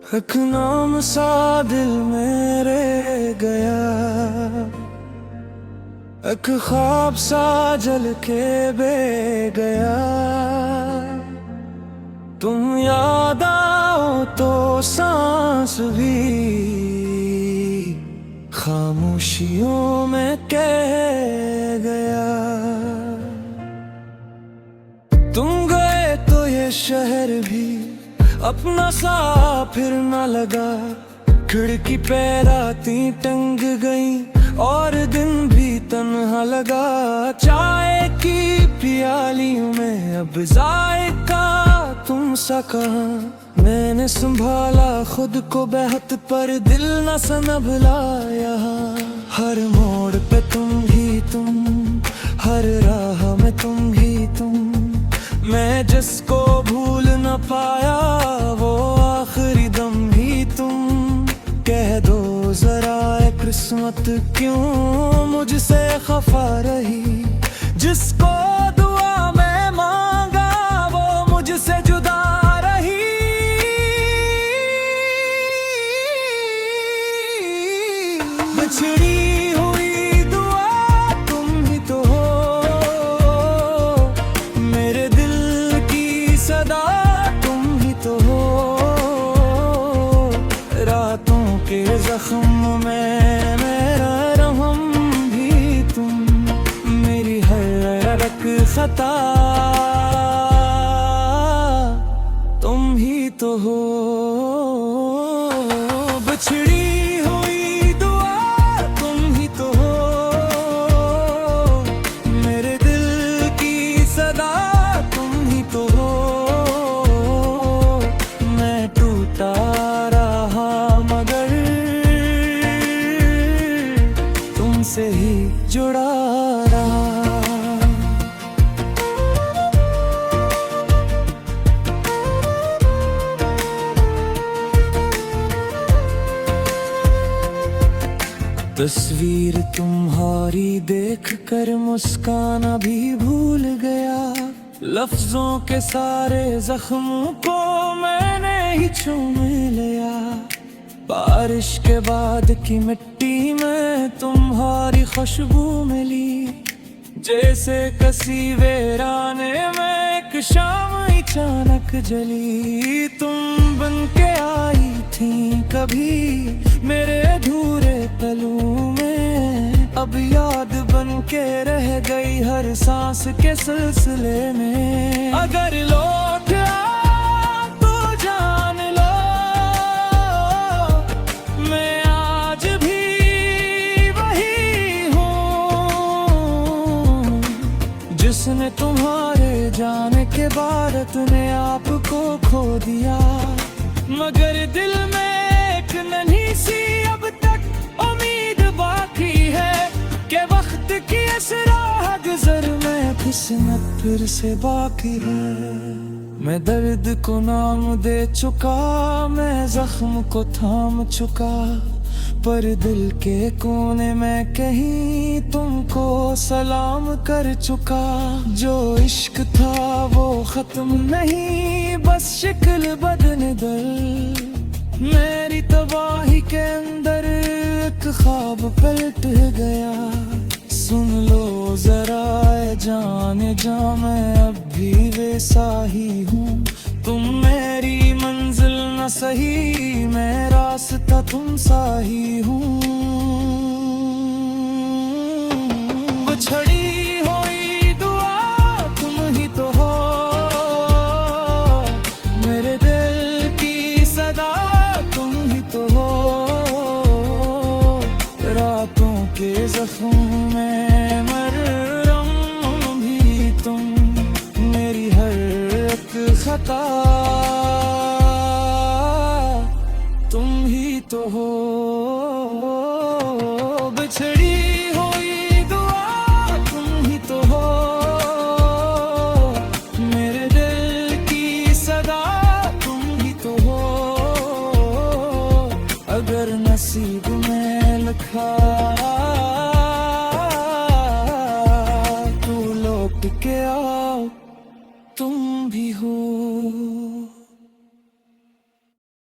एक नाम सा दिल मेरे गया, एक ख्वाब सा जल के बे गया। तुम याद आओ तो सांस भी खामोशियों में कह गया। तुम गए तो ये शहर भी अपना सा फिर न लगा। खिड़की पे रातें टंग गई और दिन भी तन्हा लगा। चाय की प्यालियों में अब जायका तुम सा कहाँ। मैंने संभाला खुद को बेहद पर दिल न संभला यहाँ। हर मोड़ पे तुम ही तुम, हर राह में तुम ही तुम। मैं जिसको भूल न पाया वो आखिरी दम ही तुम। कह दो जरा ए किस्मत क्यों मुझसे खफा रही। जिसको दुआ में मांगा वो मुझसे जुदा रही। बिछड़ी हुई दुआ तुम ही तो हो, मेरे दिल की सदा तुम ही तो हो। रातों के जख्म में मेरा रहम भी तुम, मेरी हर एक खता तुम ही तो हो। बिछड़ी हुई दुआ तुम ही तो हो, मेरे दिल की सदा तुम ही तो हो। मैं टूटा रहा मगर तुमसे ही जुड़ा रहा। तस्वीर तुम्हारी देख कर मुस्काना भी भूल गया। लफ्जों के सारे जख्मों को मैंने ही चूम लिया। बारिश के बाद की मिट्टी में तुम्हारी खुशबू मिली। जैसे कसी वीराने में एक शाम अचानक जली। तुम बन के आई थी कभी मेरे अधूरे पलों में। अब याद बन के रह गई हर सांस के सिलसिले में। अगर लौट आ तो जान लो मैं आज भी वही हूँ जिसने तुम्हारे जाने के बाद अपने आप को खो दिया। मगर दिल में एक नन्ही सी अब तक उम्मीद बाकी है कि वक्त की इस राह गुजर में किस्मत फिर से बाकी है। मैं दर्द को नाम दे चुका, मैं जख्म को थाम चुका। पर दिल के कोने में कहीं तुमको सलाम कर चुका। जो इश्क था वो खत्म नहीं बस शक्ल बदन दल। मेरी तबाही के अंदर एक ख्वाब पलट गया। सुन लो जरा ए जाने जा मैं अब भी वैसा ही हूँ। तुम मेरी मंजिल न सही मैं रास्ता तुम सा ही हूँ। बिछड़ी हुई दुआ तुम ही तो हो, मेरे दिल की सदा तुम ही तो हो। रातों के जख्म में मरहम भी तुम, मेरी हर एक खता तुम ही तो हो। बिछड़ी हुई दुआ तुम ही तो हो, मेरे दिल की सदा तुम ही तो हो। अगर नसीब में लिखा तू लौट के आओ तुम भी हो।